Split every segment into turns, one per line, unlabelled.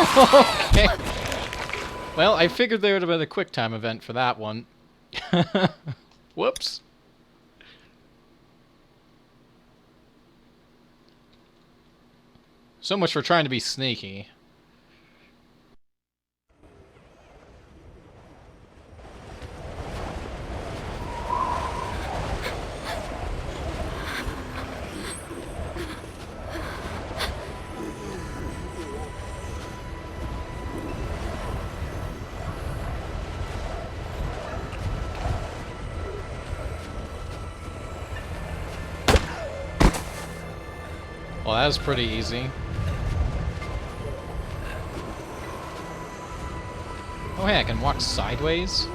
Okay. Well, I figured there would have been a quick time event for that one. Whoops. So much for trying to be sneaky. Well, that was pretty easy. Oh hey, I can walk sideways?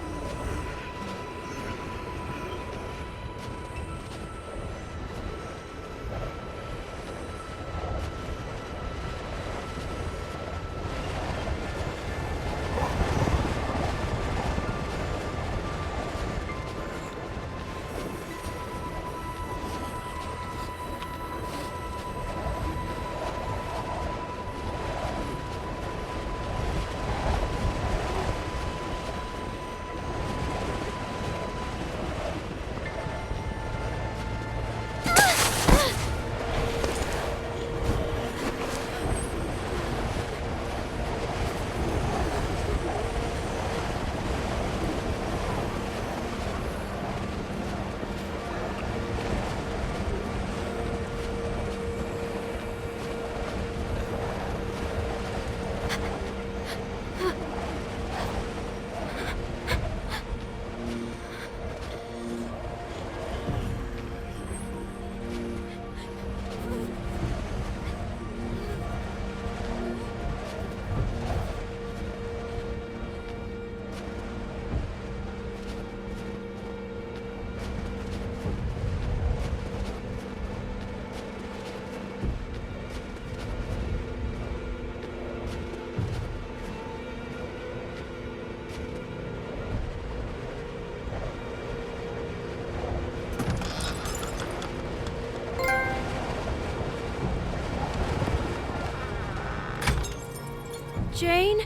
Jane?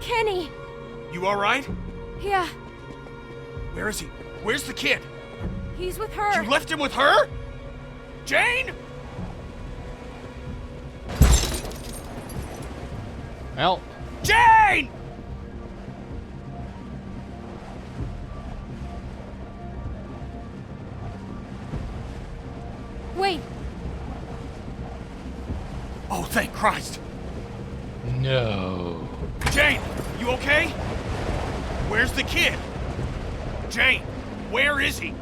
Kenny!
You alright?
Yeah,
Where is he? Where's the kid?
he's with her.
You left him with her? Jane?
Well,
Jane!
Wait,
Oh, thank Christ.
no.
Jane, you okay? Where's the kid? Jane, where is he?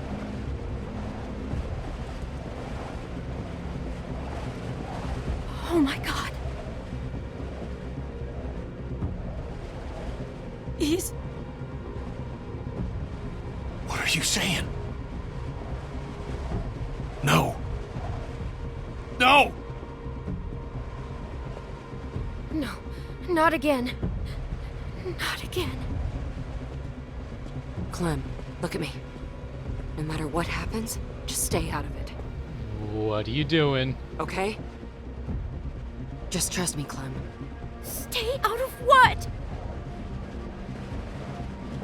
oh my God. He's...
What are you saying? No. No!
No, not again. Not again.
Clem, look at me. No matter what happens, just stay out of it,
What are you doing?
okay? Just trust me, Clem.
Stay out of what?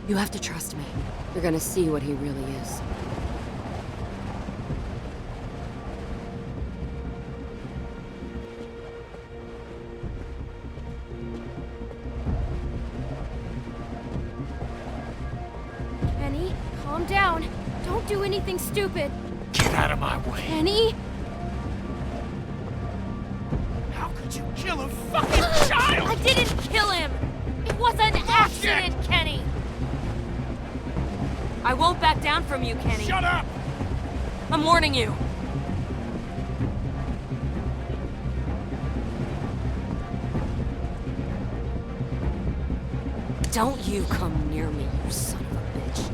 You have to trust me. You're gonna see what he really is.
Kenny, calm down. Don't do anything stupid.
Get out of my way.
Kenny?
How could you kill a fucking child?
I didn't kill him! It was an accident, Kenny!
I won't back down from you, Kenny.
Shut up!
I'm warning you. Don't you come near me, you son of a bitch.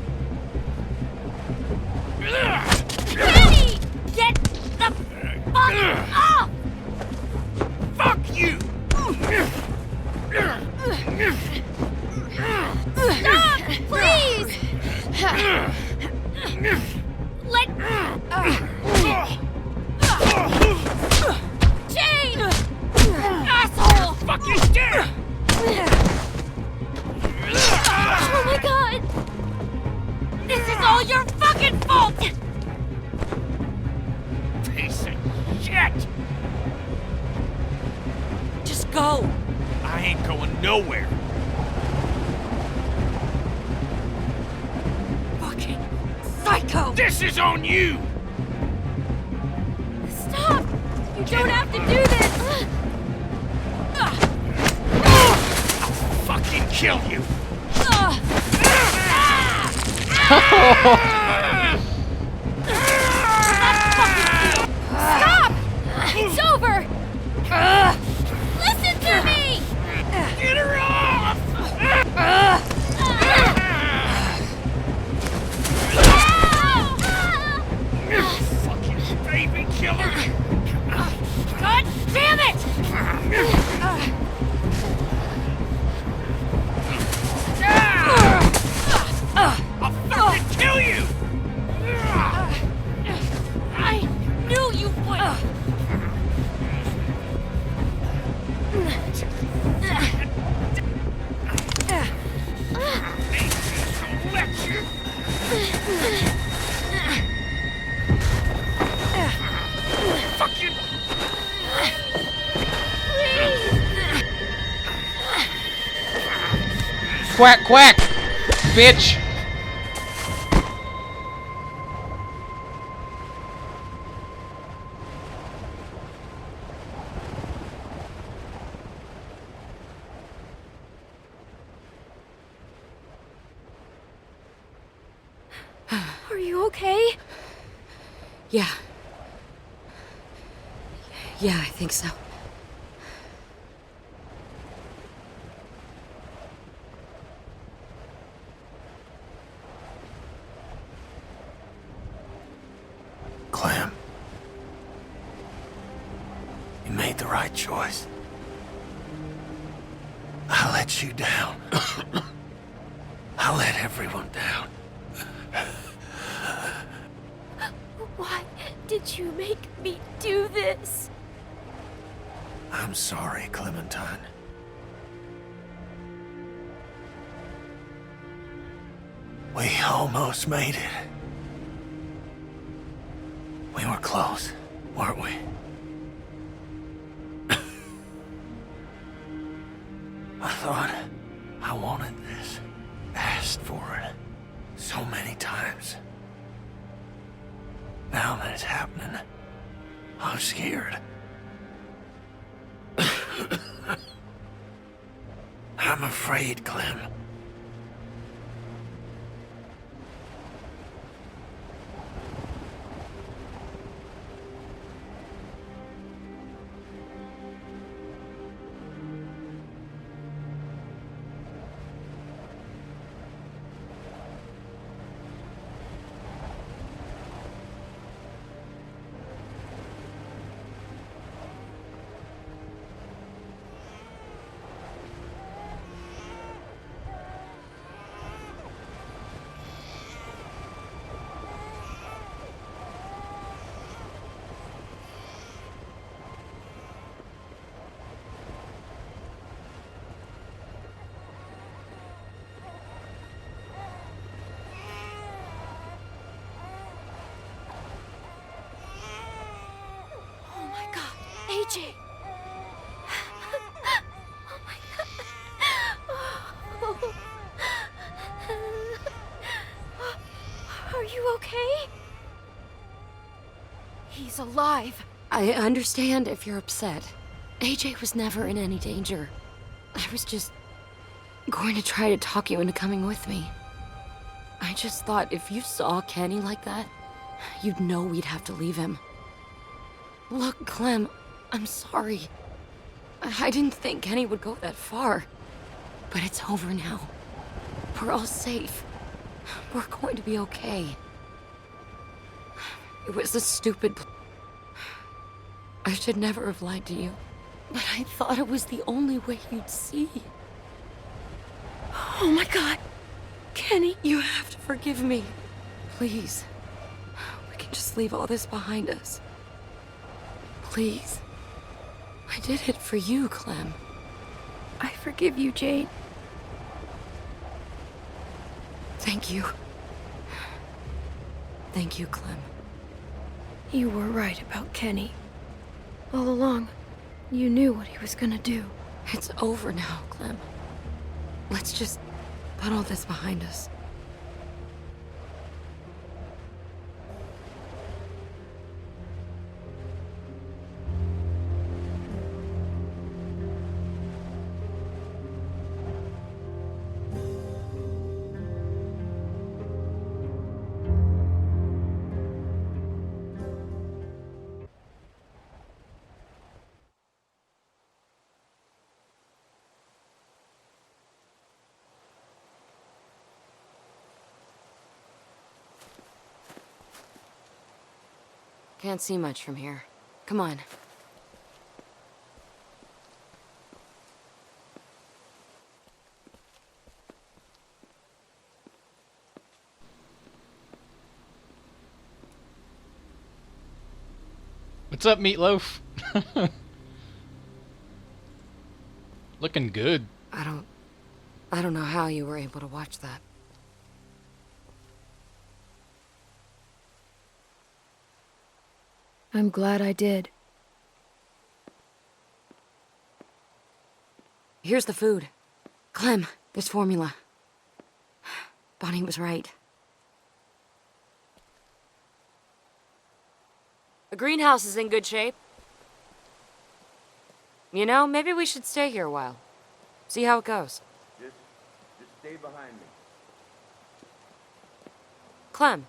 Kenny! Get the fuck off!
Fuck you!
Stop! Please! Let... Jane! Asshole!
Fucking dead! nowhere.
Fucking psycho!
This is on you!
Stop! You don't have to do this!
Fucking kill you!
Stop! It's over! Listen to me!
Get her off! Fucking baby killer!
God damn it!
I'll fucking kill you!
I knew you would!
Fucking...
Quack, quack! Bitch!
Are you okay?
Yeah. Yeah, I think so.
Clem, you made the right choice. I let you down. I let everyone down.
Why did you make me do this?
I'm sorry, Clementine. We almost made it. We were close, weren't we? I thought I wanted this, asked for it so many times. Now that it's happening, I'm scared. I'm afraid, Clem.
Oh my god, AJ! Oh my god. Are you okay? He's alive.
I understand if you're upset. AJ was never in any danger. I was just going to try to talk you into coming with me. I just thought if you saw Kenny like that, you'd know we'd have to leave him. Look, Clem, I'm sorry. I didn't think Kenny would go that far. But it's over now. We're all safe. We're going to be okay. It was a stupid... I should never have lied to you. But I thought it was the only way you'd see.
Oh my god. Kenny.
You have to forgive me. Please. We can just leave all this behind us. Please. I did it for you, Clem.
I forgive you, Jade.
Thank you. Thank you, Clem.
You were right about Kenny. All along, you knew what he was gonna do.
It's over now, Clem. Let's just put all this behind us. Can't see much from here. Come on.
What's up, Meatloaf? Looking good.
I don't know how you were able to watch that.
I'm glad I did.
Here's the food. Clem, there's formula. Bonnie was right. The greenhouse is in good shape. You know, maybe we should stay here a while. See how it goes.
Just stay behind me.
Clem.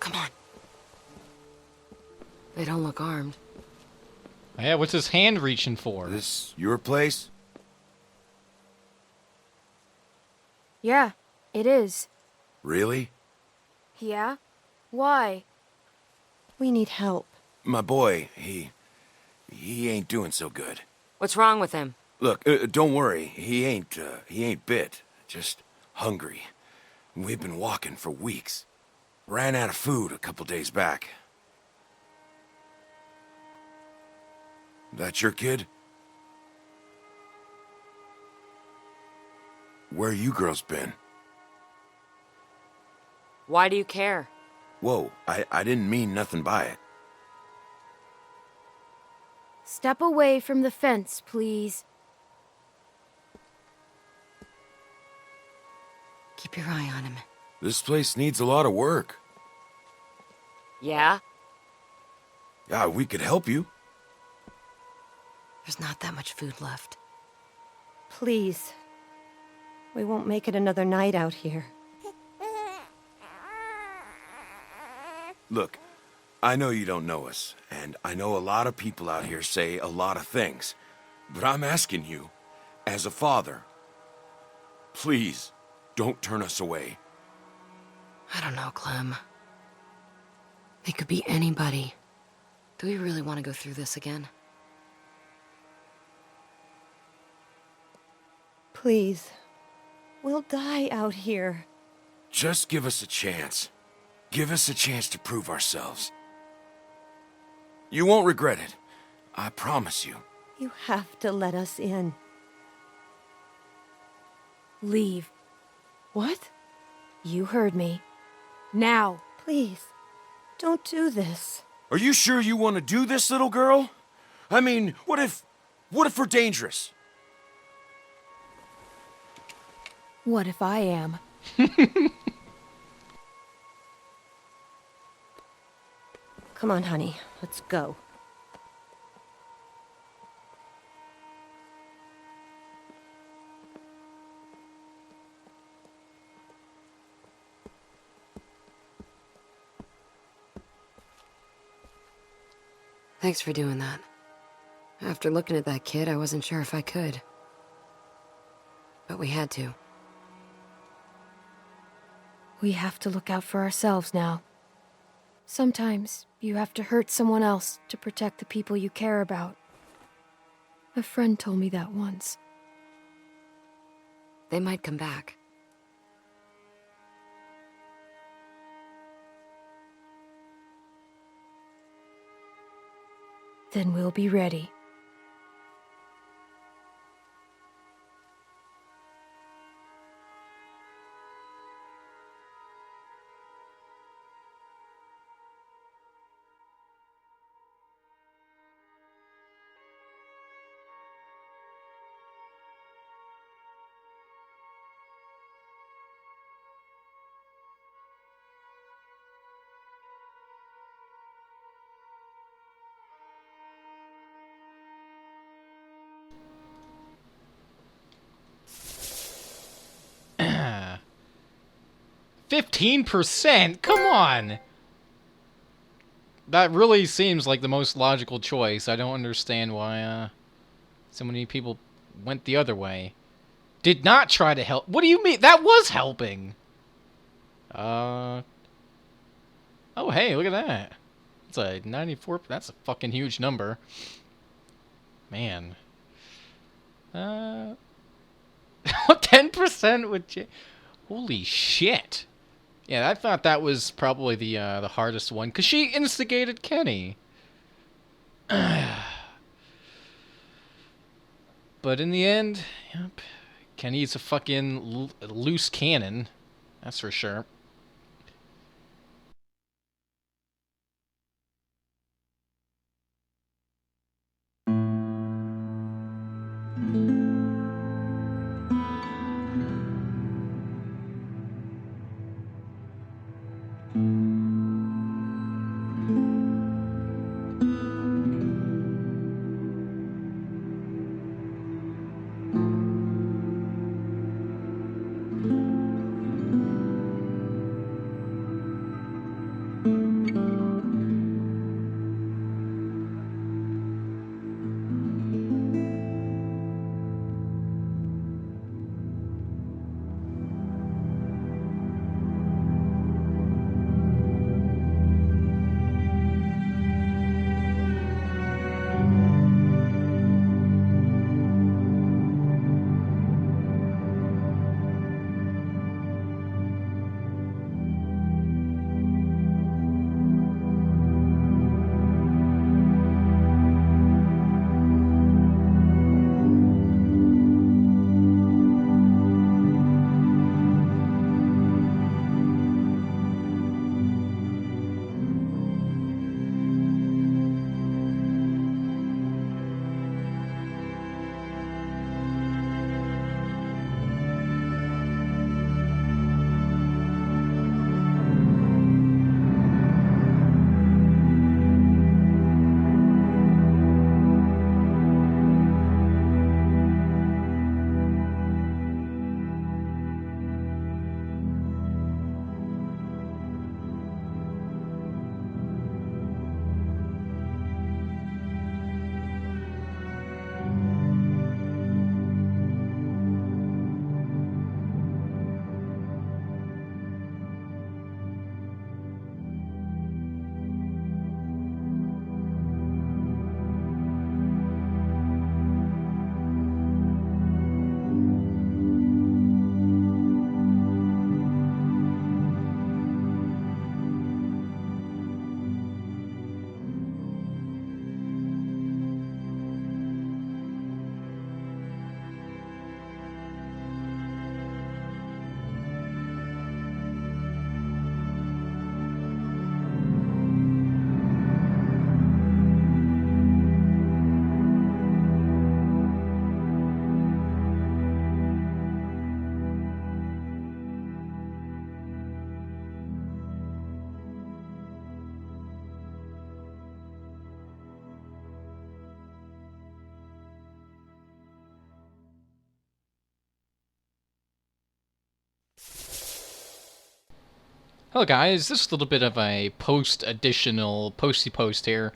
Come on. They don't look armed.
Yeah, what's his hand reaching for?
This your place?
Yeah, it is.
Really?
Yeah? Why?
We need help.
My boy, he ain't doing so good.
What's wrong with him?
Look, don't worry. He ain't bit. Just hungry. We've been walking for weeks. Ran out of food a couple days back. That your kid? Where you girls been?
Why do you care?
Whoa, I didn't mean nothing by it.
Step away from the fence, please.
Keep your eye on him.
This place needs a lot of work.
Yeah?
Yeah, we could help you.
There's not that much food left.
Please. We won't make it another night out here.
Look, I know you don't know us, and I know a lot of people out here say a lot of things, but I'm asking you, as a father, please don't turn us away.
I don't know, Clem. They could be anybody. Do we really want to go through this again?
Please. We'll die out here.
Just give us a chance. Give us a chance to prove ourselves. You won't regret it. I promise you.
You have to let us in.
Leave.
What?
You heard me. Now.
Please. Don't do this.
Are you sure you want to do this, little girl? I mean, what if we're dangerous?
What if I am?
Come on, honey. Let's go.
Thanks for doing that. After looking at that kid, I wasn't sure if I could. But we had to.
We have to look out for ourselves now. Sometimes you have to hurt someone else to protect the people you care about. A friend told me that once.
They might come back.
Then we'll be ready.
15%? Come on! That really seems like the most logical choice. I don't understand why, so many people went the other way. Did not try to help. What do you mean? That was helping! Oh, hey, look at that. It's a 94... That's a fucking huge number. Man. 10% with holy shit. Yeah, I thought that was probably the hardest one, because she instigated Kenny. But in the end, yep, Kenny's a fucking loose cannon. That's for sure. Hello guys, this is a little bit of a posty post here.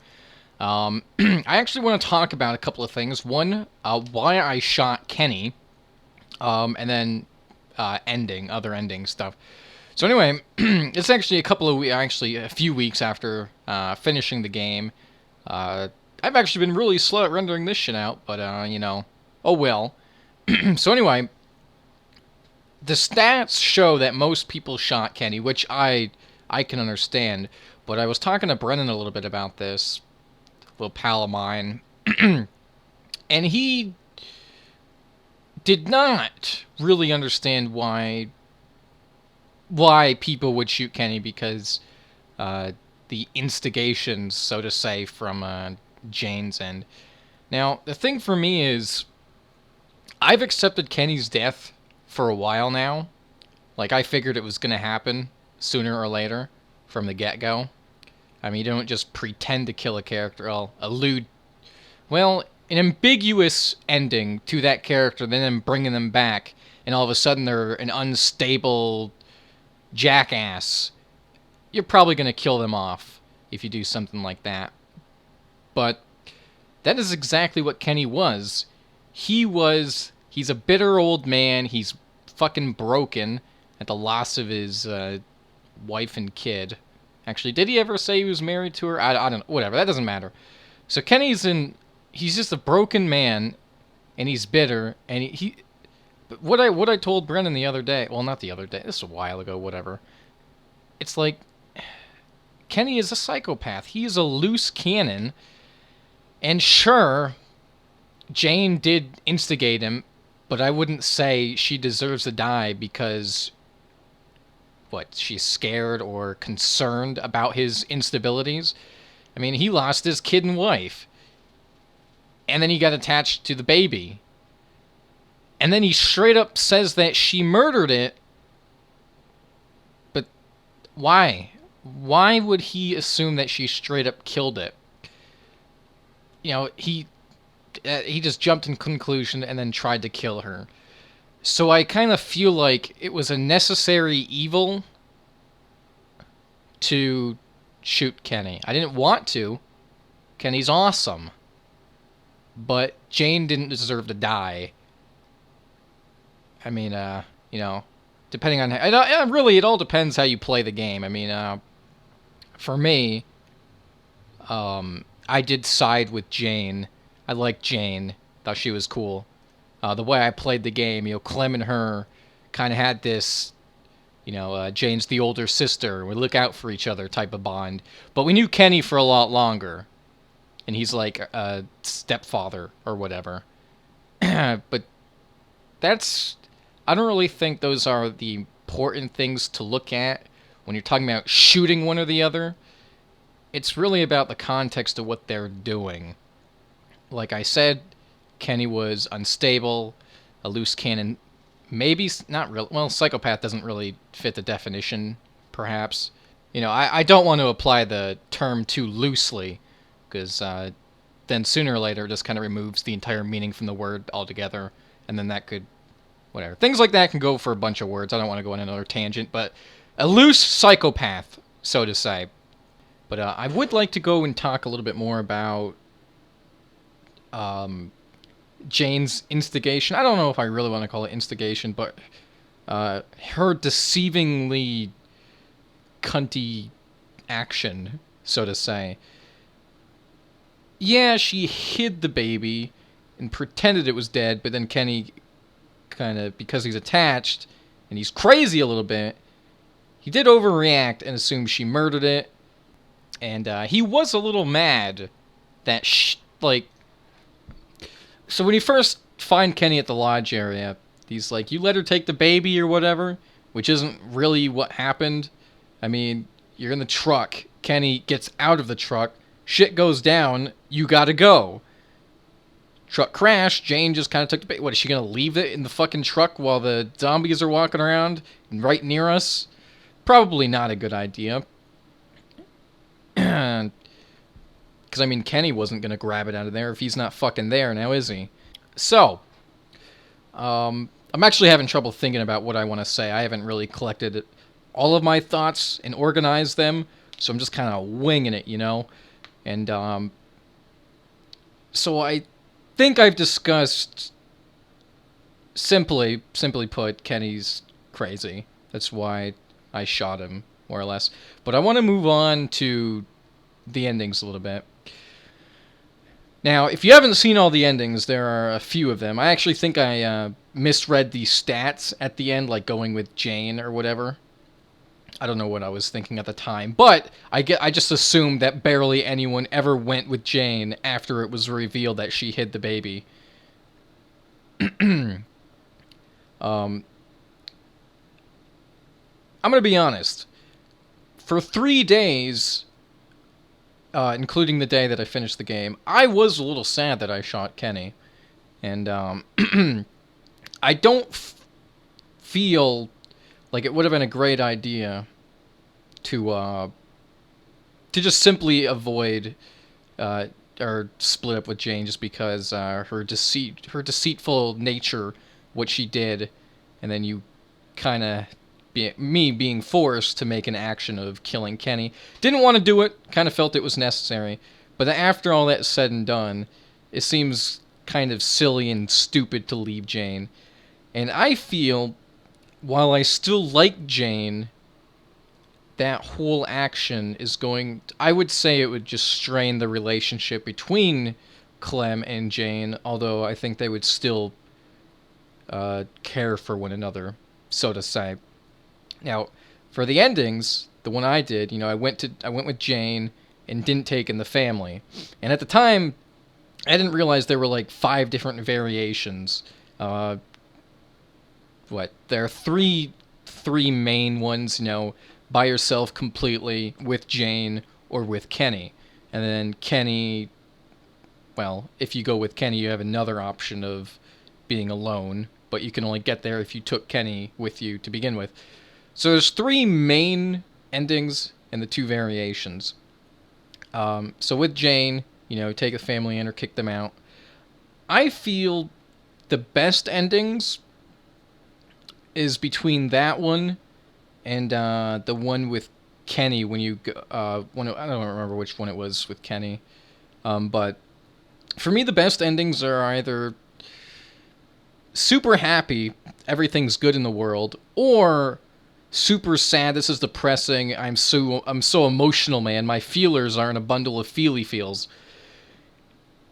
I actually want to talk about a couple of things. One, why I shot Kenny, and then other ending stuff. So anyway, it's actually a few weeks after finishing the game. I've actually been really slow at rendering this shit out, but you know, oh well. So anyway, the stats show that most people shot Kenny, which I can understand. But I was talking to Brennan a little bit about this, a little pal of mine, and he did not really understand why people would shoot Kenny, because the instigations, so to say, from Jane's end. Now, the thing for me is, I've accepted Kenny's death for a while now. Like, I figured it was going to happen sooner or later from the get-go. I mean, you don't just pretend to kill a character, an ambiguous ending to that character, then bringing them back, and all of a sudden they're an unstable jackass, you're probably going to kill them off if you do something like that. But that is exactly what Kenny was. He's a bitter old man. He's fucking broken at the loss of his wife and kid. Actually, did he ever say he was married to her? I don't know. Whatever, that doesn't matter. So he's just a broken man, and he's bitter, and what I told Brennan the other day, well, not the other day, this was a while ago, whatever. It's like, Kenny is a psychopath. He is a loose cannon, and sure, Jane did instigate him, but I wouldn't say she deserves to die because, she's scared or concerned about his instabilities? I mean, he lost his kid and wife. And then he got attached to the baby. And then he straight up says that she murdered it. But why? Why would he assume that she straight up killed it? You know, he just jumped in conclusion and then tried to kill her. So I kind of feel like it was a necessary evil to shoot Kenny. I didn't want to. Kenny's awesome. But Jane didn't deserve to die. I mean, depending on... really, it all depends how you play the game. I mean, for me, I did side with Jane. I liked Jane. Thought she was cool. The way I played the game, Clem and her kind of had this... Jane's the older sister. We look out for each other type of bond. But we knew Kenny for a lot longer. And he's like a stepfather or whatever. But I don't really think those are the important things to look at when you're talking about shooting one or the other. It's really about the context of what they're doing. Like I said, Kenny was unstable, a loose cannon. Maybe not real. Well, psychopath doesn't really fit the definition, perhaps. I don't want to apply the term too loosely, because then sooner or later it just kind of removes the entire meaning from the word altogether, and then that could, whatever. Things like that can go for a bunch of words. I don't want to go on another tangent, but a loose psychopath, so to say. But I would like to go and talk a little bit more about Jane's instigation. I don't know if I really want to call it instigation, but her deceivingly cunty action, so to say. Yeah, she hid the baby and pretended it was dead, but then Kenny kind of, because he's attached and he's crazy a little bit, he did overreact and assume she murdered it. And he was a little mad that, so when you first find Kenny at the lodge area, he's like, you let her take the baby or whatever, which isn't really what happened. I mean, you're in the truck. Kenny gets out of the truck. Shit goes down. You gotta go. Truck crashed. Jane just kind of took the baby. What, is she gonna leave it in the fucking truck while the zombies are walking around right near us? Probably not a good idea. Because, I mean, Kenny wasn't going to grab it out of there if he's not fucking there, now is he? So, I'm actually having trouble thinking about what I want to say. I haven't really collected all of my thoughts and organized them, so I'm just kind of winging it, And, so I think I've discussed, simply put, Kenny's crazy. That's why I shot him, more or less. But I want to move on to the endings a little bit. Now, if you haven't seen all the endings, there are a few of them. I actually think I misread the stats at the end, like going with Jane or whatever. I don't know what I was thinking at the time, but I just assumed that barely anyone ever went with Jane after it was revealed that she hid the baby. I'm gonna be honest. For 3 days, including the day that I finished the game, I was a little sad that I shot Kenny. And I don't feel like it would have been a great idea to just simply avoid or split up with Jane just because her deceitful nature, what she did, and then you kind of me being forced to make an action of killing Kenny. Didn't want to do it, kind of felt it was necessary, but after all that's said and done, it seems kind of silly and stupid to leave Jane. And I feel, while I still like Jane, that whole action is going... I would say it would just strain the relationship between Clem and Jane, although I think they would still care for one another, so to say. Now, for the endings, the one I did, I went with Jane and didn't take in the family. And at the time, I didn't realize there were like 5 different variations. There are three main ones, by yourself completely, with Jane, or with Kenny. And then Kenny, well, if you go with Kenny, you have another option of being alone, but you can only get there if you took Kenny with you to begin with. So there's 3 main endings and the 2 variations. So with Jane, take the family in or kick them out. I feel the best endings is between that one and the one with Kenny when you I don't remember which one it was with Kenny. But for me, the best endings are either super happy, everything's good in the world, or super sad, this is depressing, I'm so emotional, man, my feelers aren't a bundle of feely feels.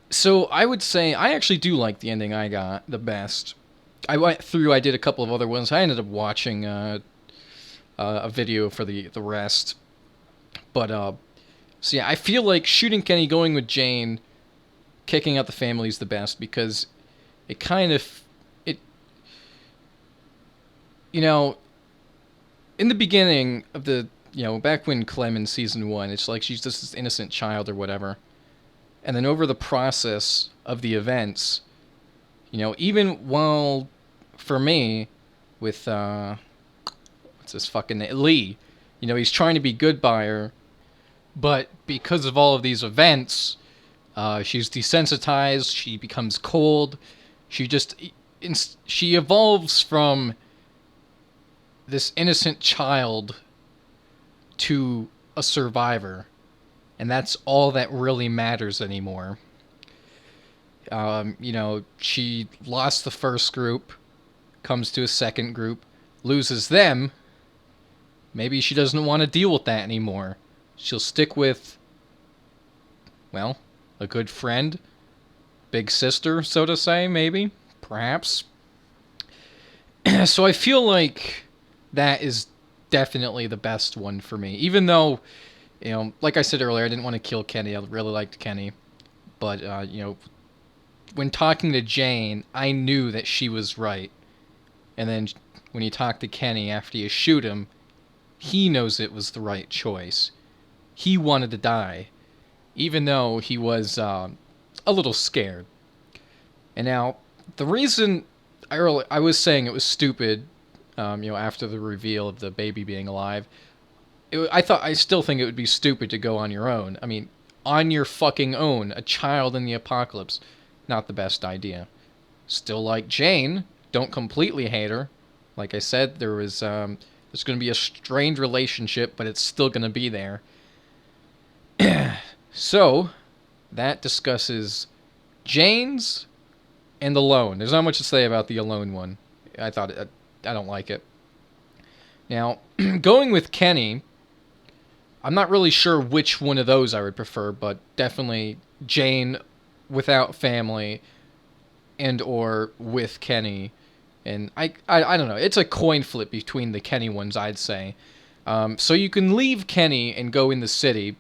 So I would say I actually do like the ending I got the best. I did a couple of other ones. I ended up watching a video for the rest. But, so yeah, I feel like shooting Kenny, going with Jane, kicking out the family is the best, because it kind of, in the beginning of the, back when Clem in Season 1, it's like she's just this innocent child or whatever. And then over the process of the events, even while, for me, with, what's his fucking name? Lee. He's trying to be good by her, but because of all of these events, she's desensitized, she becomes cold, she evolves from this innocent child to a survivor, and that's all that really matters anymore. She lost the first group, comes to a second group, loses them. Maybe she doesn't want to deal with that anymore. She'll stick with, well, a good friend, big sister, so to say, maybe, perhaps. So I feel like that is definitely the best one for me. Even though, like I said earlier, I didn't want to kill Kenny. I really liked Kenny. But, when talking to Jane, I knew that she was right. And then when you talk to Kenny after you shoot him, he knows it was the right choice. He wanted to die, even though he was a little scared. And now, the reason I was saying it was stupid, after the reveal of the baby being alive, I still think it would be stupid to go on your own. I mean, on your fucking own, a child in the apocalypse, not the best idea. Still like Jane, don't completely hate her. Like I said, there's going to be a strained relationship, but it's still going to be there. So, that discusses Jane's and Alone. There's not much to say about the Alone one. I don't like it. Now, going with Kenny, I'm not really sure which one of those I would prefer, but definitely Jane without family and or with Kenny. And I don't know. It's a coin flip between the Kenny ones, I'd say. So you can leave Kenny and go in the city.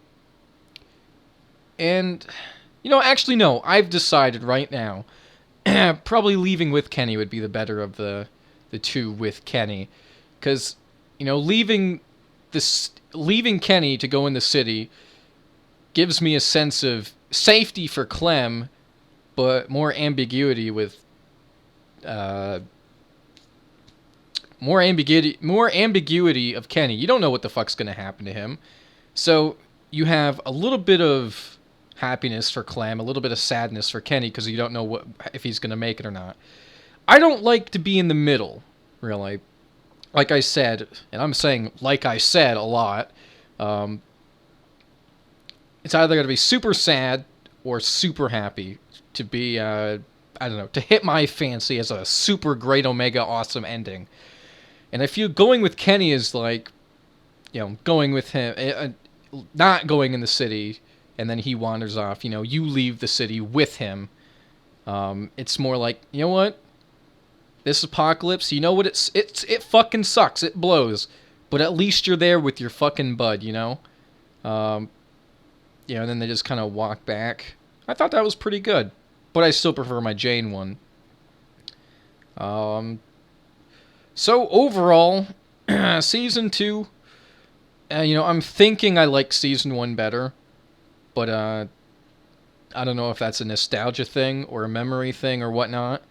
And, actually no, I've decided right now, probably leaving with Kenny would be the better of the two with Kenny. Because, leaving Kenny to go in the city gives me a sense of safety for Clem, but more ambiguity with, more ambiguity of Kenny. You don't know what the fuck's gonna happen to him. So you have a little bit of happiness for Clem, a little bit of sadness for Kenny, because you don't know if he's gonna make it or not. I don't like to be in the middle, really. like I said, and I'm saying like I said a lot, it's either going to be super sad or super happy to be, I don't know, to hit my fancy as a super great Omega awesome ending. And I feel going with Kenny is like, going with him, not going in the city, and then he wanders off. You leave the city with him. It's more like, you know what? This apocalypse, you know what? It fucking sucks. It blows. But at least you're there with your fucking bud, and then they just kind of walk back. I thought that was pretty good. But I still prefer my Jane one. So overall, Season 2, I'm thinking I like Season 1 better. But, I don't know if that's a nostalgia thing or a memory thing or whatnot.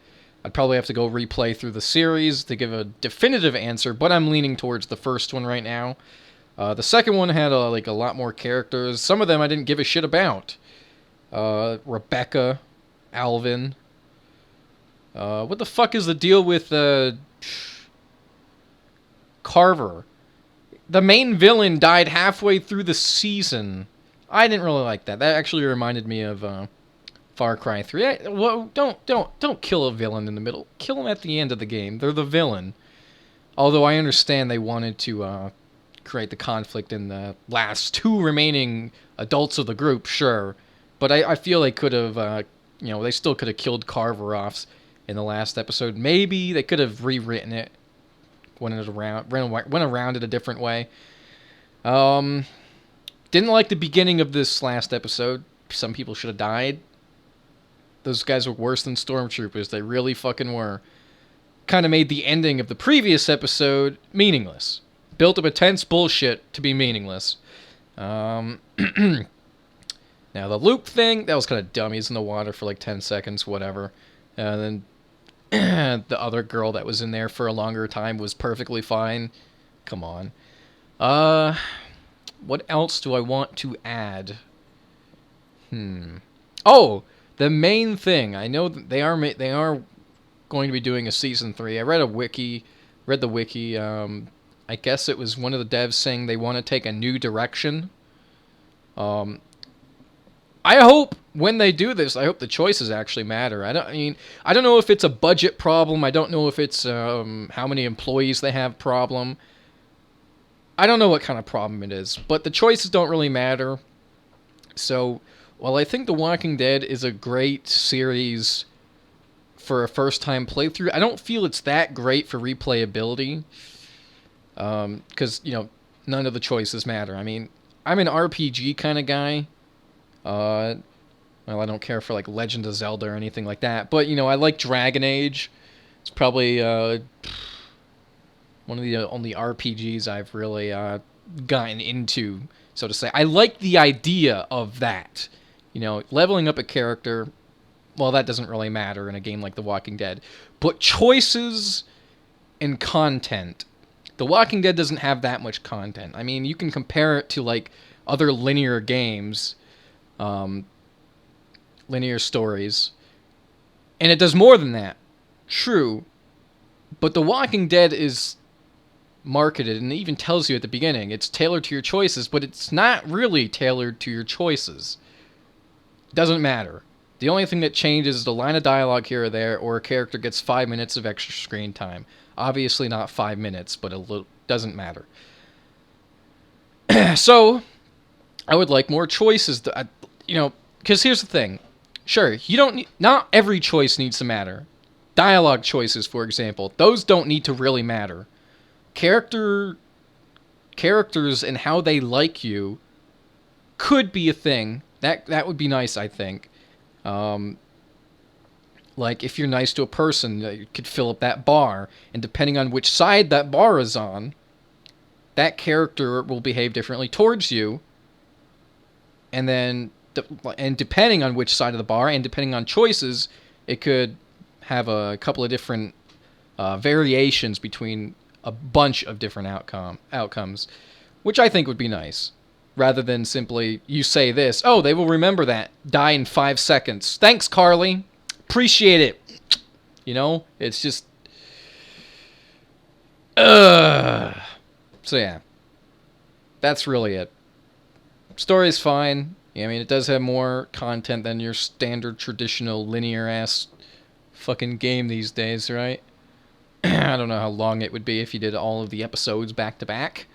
I'd probably have to go replay through the series to give a definitive answer, but I'm leaning towards the first one right now. The second one had a lot more characters. Some of them I didn't give a shit about. Rebecca, Alvin. What the fuck is the deal with Carver? The main villain died halfway through the season. I didn't really like that. That actually reminded me of Far Cry 3. Well, don't kill a villain in the middle. Kill them at the end of the game. They're the villain. Although I understand they wanted to create the conflict in the last two remaining adults of the group, sure. But I feel they could have, they still could have killed Carver off in the last episode. Maybe they could have rewritten it, went around it a different way. Didn't like the beginning of this last episode. Some people should have died. Those guys were worse than stormtroopers. They really fucking were. Kind of made the ending of the previous episode meaningless. Built up a tense bullshit to be meaningless. Now, the Luke thing, that was kind of dumb. He's in the water for like 10 seconds, whatever. And then the other girl that was in there for a longer time was perfectly fine. Come on. What else do I want to add? Oh! The main thing, I know that they are going to be doing a Season 3. I read the wiki. I guess it was one of the devs saying they want to take a new direction. I hope when they do this, I hope the choices actually matter. I don't know if it's a budget problem. I don't know if it's how many employees they have problem. I don't know what kind of problem it is, but the choices don't really matter. So, while I think The Walking Dead is a great series for a first-time playthrough, I don't feel it's that great for replayability. Because, none of the choices matter. I mean, I'm an RPG kind of guy. Well, I don't care for, Legend of Zelda or anything like that. But, I like Dragon Age. It's probably one of the only RPGs I've really gotten into, so to say. I like the idea of that. Leveling up a character, well, that doesn't really matter in a game like The Walking Dead. But choices and content. The Walking Dead doesn't have that much content. I mean, you can compare it to, other linear games, linear stories, and it does more than that. True. But The Walking Dead is marketed, and it even tells you at the beginning, it's tailored to your choices, but it's not really tailored to your choices. Doesn't matter. The only thing that changes is the line of dialogue here or there, or a character gets 5 minutes of extra screen time. Obviously not 5 minutes, but doesn't matter. So, I would like more choices. Because here's the thing. Sure, not every choice needs to matter. Dialogue choices, for example, those don't need to really matter. Characters and how they like you could be a thing. That would be nice, I think. If you're nice to a person, you could fill up that bar, and depending on which side that bar is on, that character will behave differently towards you. And then, depending on which side of the bar, and depending on choices, it could have a couple of different variations between a bunch of different outcomes, which I think would be nice. Rather than simply, you say this, oh, they will remember that. Die in 5 seconds. Thanks, Carly. Appreciate it. It's just... So yeah, that's really it. Story's fine. I mean, it does have more content than your standard traditional linear ass fucking game these days, right? I don't know how long it would be if you did all of the episodes back to back.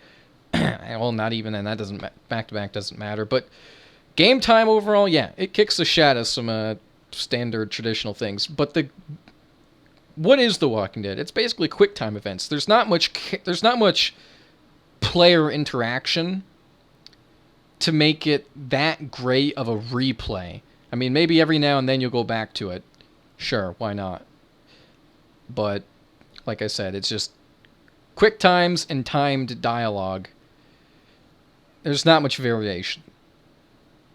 Well, not even, and that doesn't back to back doesn't matter. But game time overall, yeah, it kicks the shit out of some standard traditional things. But what is The Walking Dead? It's basically quick time events. There's not much player interaction to make it that great of a replay. I mean, maybe every now and then you'll go back to it. Sure, why not? But like I said, it's just quick times and timed dialogue. There's not much variation.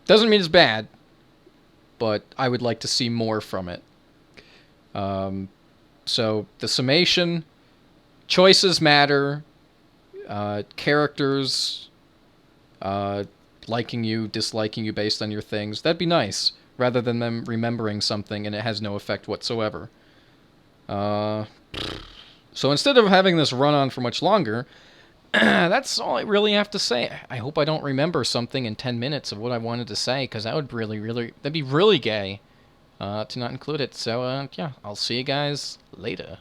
Doesn't mean it's bad, but I would like to see more from it. So the summation, choices matter, characters liking you, disliking you based on your things. That'd be nice, rather than them remembering something and it has no effect whatsoever. So instead of having this run on for much longer, that's all I really have to say. I hope I don't remember something in 10 minutes of what I wanted to say, because that would that'd be really gay to not include it. So, yeah, I'll see you guys later.